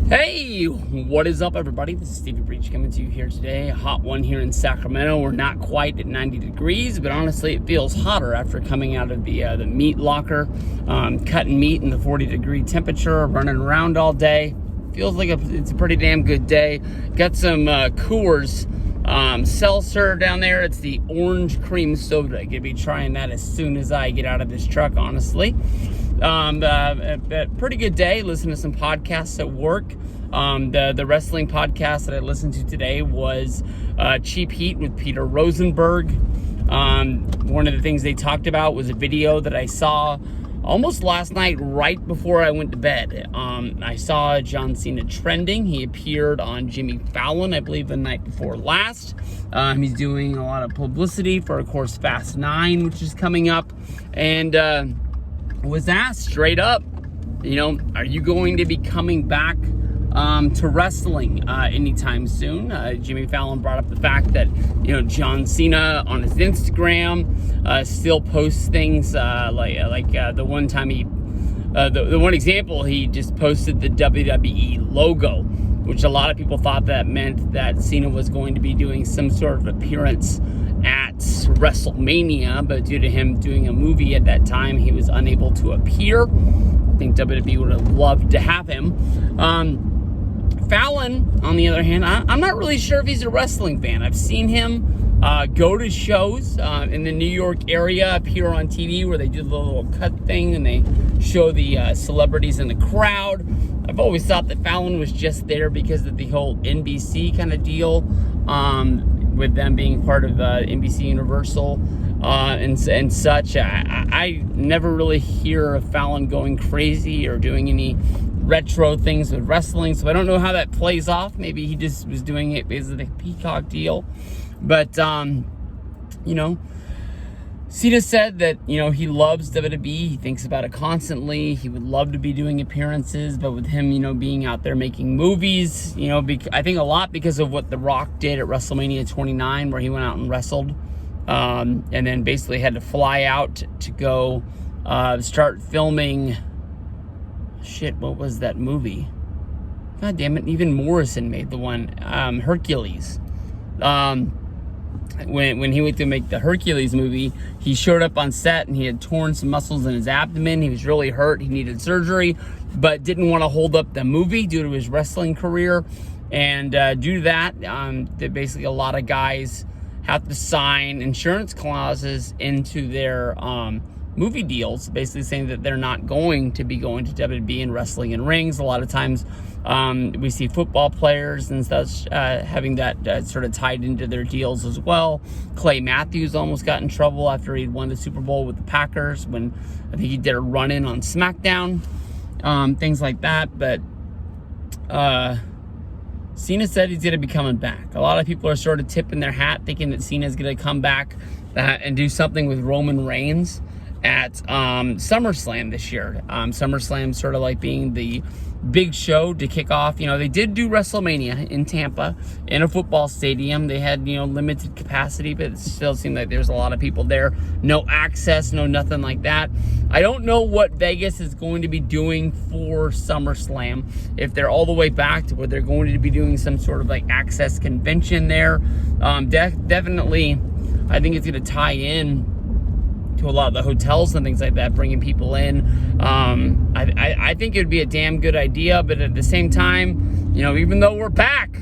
Hey, what is up, everybody? This is Stevie Breach coming to you here today. A hot one here in Sacramento. We're not quite at 90 degrees, but honestly, it feels hotter after coming out of the meat locker, cutting meat in the 40-degree temperature, running around all day. Feels like it's a pretty damn good day. Got some Coors seltzer down there. It's the orange cream soda. Gonna be trying that as soon as I get out of this truck, honestly. Pretty good day. Listen to some podcasts at work. The wrestling podcast that I listened to today was Cheap Heat with Peter Rosenberg. One of the things they talked about was a video that I saw almost last night right before I went to bed. I saw John Cena trending. He appeared on Jimmy Fallon, I believe, the night before last. He's doing a lot of publicity for, of course, Fast 9, which is coming up. And was asked straight up, are you going to be coming back to wrestling anytime soon? Jimmy Fallon brought up the fact that, John Cena on his Instagram still posts things like the one time the one example, he just posted the WWE logo, which a lot of people thought that meant that Cena was going to be doing some sort of appearance at WrestleMania, but due to him doing a movie at that time, he was unable to appear. I think WWE would have loved to have him. Fallon, on the other hand, I'm not really sure if he's a wrestling fan. I've seen him go to shows in the New York area, appear on TV where they do the little cut thing and they show the celebrities in the crowd. I've always thought that Fallon was just there because of the whole NBC kind of deal, with them being part of NBC Universal and such. I never really hear of Fallon going crazy or doing any retro things with wrestling, so I don't know how that plays off. Maybe he just was doing it because of the Peacock deal. But, Cena said that, he loves WWE. He thinks about it constantly. He would love to be doing appearances, but with him, being out there making movies, I think a lot because of what The Rock did at WrestleMania 29, where he went out and wrestled, and then basically had to fly out to go start filming. Shit, what was that movie? God damn it, even Morrison made the one, Hercules. When he went to make the Hercules movie, he showed up on set and he had torn some muscles in his abdomen. He was really hurt. He needed surgery, but didn't want to hold up the movie due to his wrestling career. And due to that, basically a lot of guys have to sign insurance clauses into their movie deals, basically saying that they're not going to be going to WWE and wrestling in rings. A lot of times we see football players and such having that sort of tied into their deals as well. Clay Matthews almost got in trouble after he'd won the Super Bowl with the Packers when I think he did a run-in on SmackDown, things like that. But Cena said he's going to be coming back. A lot of people are sort of tipping their hat thinking that Cena's going to come back and do something with Roman Reigns at Summerslam this year. SummerSlam sort of like being the big show to kick off. They did do WrestleMania in Tampa in a football stadium. They had, limited capacity, but it still seemed like there's a lot of people there. No access, no nothing like that. I don't know what Vegas is going to be doing for SummerSlam, if they're all the way back to where they're going to be doing some sort of like access convention there. Definitely, I think it's going to tie in to a lot of the hotels and things like that, bringing people in. I think it would be a damn good idea, but at the same time, even though we're back,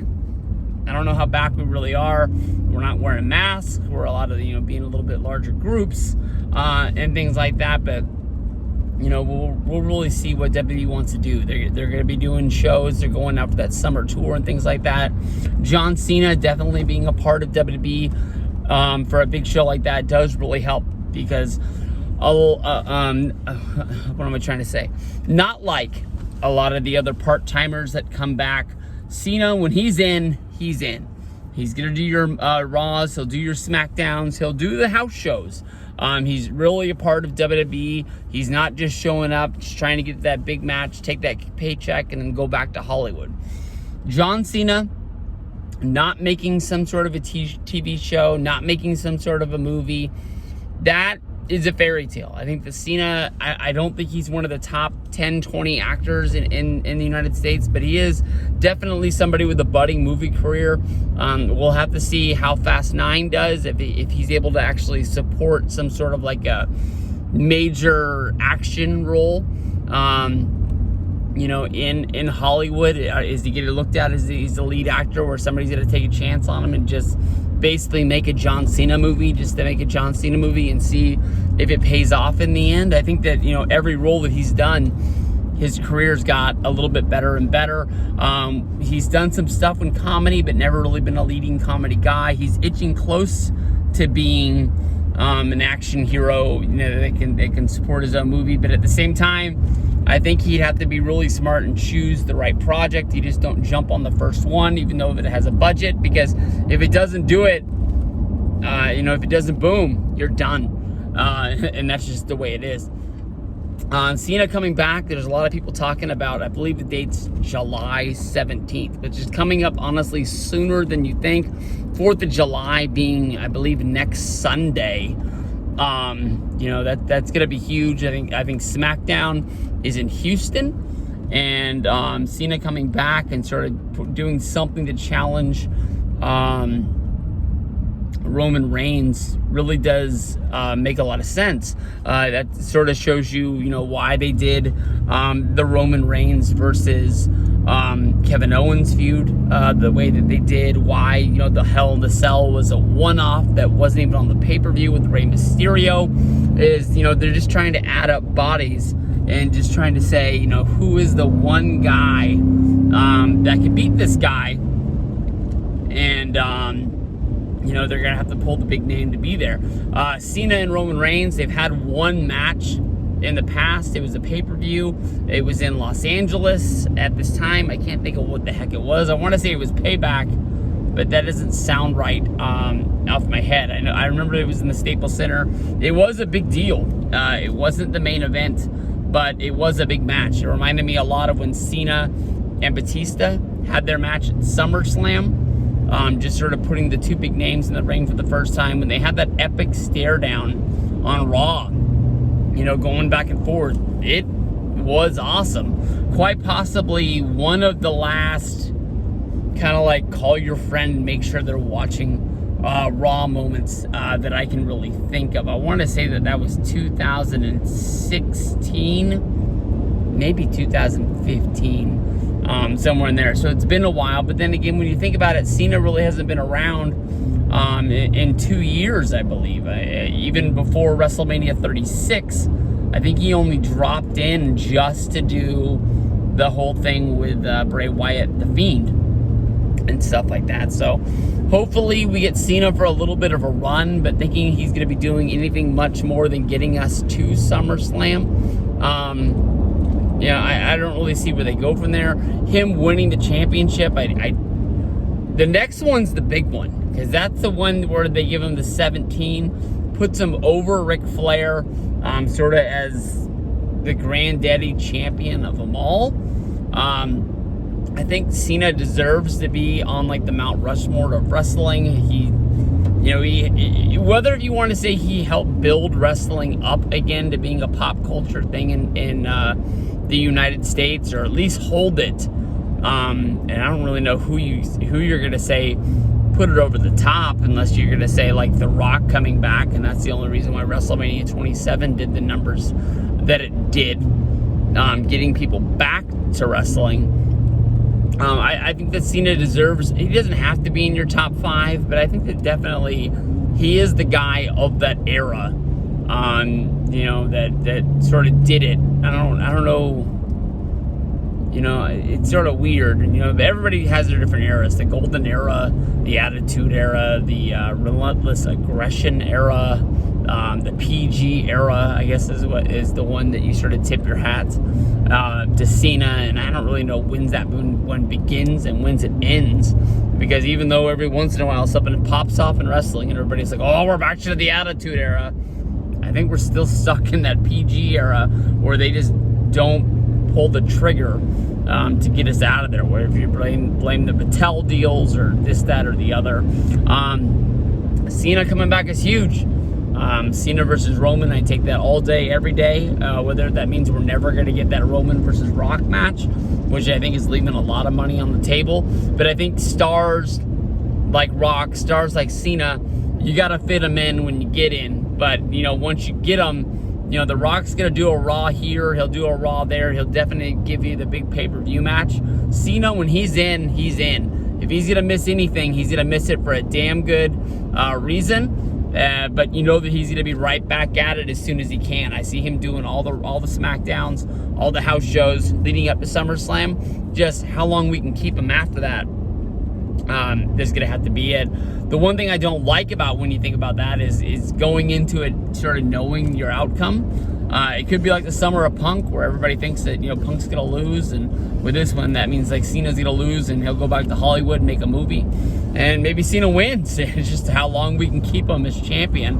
I don't know how back we really are. We're not wearing masks. We're a lot of, being a little bit larger groups and things like that, but we'll really see what WWE wants to do. They're going to be doing shows. They're going out for that summer tour and things like that. John Cena definitely being a part of WWE for a big show like that does really help, because what am I trying to say? Not like a lot of the other part-timers that come back. Cena, when he's in, he's in. He's going to do your Raws. He'll do your SmackDowns. He'll do the house shows. He's really a part of WWE. He's not just showing up, just trying to get that big match, take that paycheck, and then go back to Hollywood. John Cena, not making some sort of a TV show, not making some sort of a movie, that is a fairy tale. I think that Cena, I don't think he's one of the top 10, 20 actors in the United States, but he is definitely somebody with a budding movie career. We'll have to see how Fast 9 does, if he's able to actually support some sort of like a major action role. You know, in Hollywood, is he getting looked at as he's the lead actor, where somebody's going to take a chance on him and just basically make a John Cena movie just to make a John Cena movie and see if it pays off in the end? I think that, you know, every role that he's done, his career's got a little bit better and better. He's done some stuff in comedy, but never really been a leading comedy guy. He's itching close to being an action hero, you know, that can support his own movie. But at the same time, I think he'd have to be really smart and choose the right project. You just don't jump on the first one, even though it has a budget, because if it doesn't do it, you know, if it doesn't boom, you're done. And that's just the way it is. Cena coming back, there's a lot of people talking about, I believe the date's July 17th, which is coming up, honestly, sooner than you think. 4th of July being, I believe, next Sunday. You know, that's going to be huge. I think SmackDown is in Houston, and Cena coming back and sort of doing something to challenge Roman Reigns really does make a lot of sense. That sort of shows you, you know, why they did the Roman Reigns versus Kevin Owens feud the way that they did. Why, you know, the Hell in the Cell was a one-off that wasn't even on the pay-per-view with Rey Mysterio. Is, you know, they're just trying to add up bodies and just trying to say, you know, who is the one guy that can beat this guy, and you know, they're gonna have to pull the big name to be there. Cena and Roman Reigns, they've had one match in the past. It was a pay-per-view. It was in Los Angeles at this time. I can't think of what the heck it was. I want to say it was Payback, but that doesn't sound right off my head. I remember it was in the Staples Center. It was a big deal. It wasn't the main event, but it was a big match. It reminded me a lot of when Cena and Batista had their match at SummerSlam. Just sort of putting the two big names in the ring for the first time, when they had that epic stare down on Raw, you know, going back and forth. It was awesome. Quite possibly one of the last kind of like call your friend, make sure they're watching Raw moments that I can really think of. I want to say that was 2016, maybe 2015, somewhere in there. So it's been a while. But then again, when you think about it, Cena really hasn't been around in 2 years, I believe. Even before WrestleMania 36, I think he only dropped in just to do the whole thing with Bray Wyatt, The Fiend, and stuff like that. So hopefully we get Cena for a little bit of a run, but thinking he's going to be doing anything much more than getting us to SummerSlam. Yeah, I don't really see where they go from there. Him winning the championship, the next one's the big one, because that's the one where they give him the 17, puts him over Ric Flair, sort of as the granddaddy champion of them all. I think Cena deserves to be on like the Mount Rushmore of wrestling. He, whether you want to say he helped build wrestling up again to being a pop culture thing in the United States, or at least hold it. And I don't really know who you're gonna say put it over the top, unless you're gonna say like The Rock coming back, and that's the only reason why WrestleMania 27 did the numbers that it did, getting people back to wrestling. I think that Cena deserves, he doesn't have to be in your top 5, but I think that definitely he is the guy of that era, that sort of did it. I don't know, it's sort of weird. Everybody has their different eras: the golden era, the attitude era, the relentless aggression era, the PG era, I guess is the one that you sort of tip your hat to Cena. And I don't really know when that one begins and when it ends, because even though every once in a while something pops off in wrestling and everybody's like, oh, we're back to the attitude era, I think we're still stuck in that PG era where they just don't pull the trigger to get us out of there, where if you blame the Mattel deals or this, that, or the other. Cena coming back is huge. Cena versus Roman, I take that all day, every day. Whether that means we're never going to get that Roman versus Rock match, which I think is leaving a lot of money on the table. But I think stars like Rock, stars like Cena, you got to fit them in when you get in. But, once you get them, The Rock's going to do a Raw here. He'll do a Raw there. He'll definitely give you the big pay-per-view match. Cena, when he's in, he's in. If he's going to miss anything, he's going to miss it for a damn good reason. But you know that he's going to be right back at it as soon as he can. I see him doing all the SmackDowns, all the house shows leading up to SummerSlam. Just how long we can keep him after that, this is going to have to be it. The one thing I don't like about when you think about that is going into it sort of knowing your outcome. It could be like the Summer of Punk, where everybody thinks that, Punk's going to lose. And with this one, that means like Cena's going to lose and he'll go back to Hollywood and make a movie. And maybe Cena wins. It's just how long we can keep him as champion.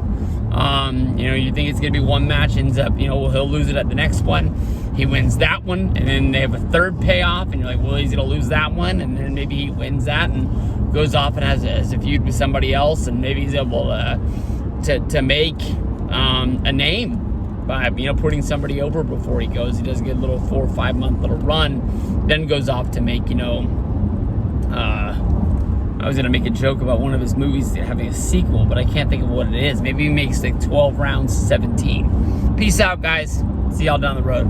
You think it's going to be one match, ends up, he'll lose it at the next one. He wins that one, and then they have a third payoff, and you're like, well, he's going to lose that one, and then maybe he wins that and goes off and has a feud with somebody else, and maybe he's able to make a name by putting somebody over before he goes. He does get a little 4 or 5 month little run, then goes off to make I was gonna make a joke about one of his movies having a sequel, but I can't think of what it is. Maybe he makes like 12 rounds 17. Peace out, guys. See y'all down the road.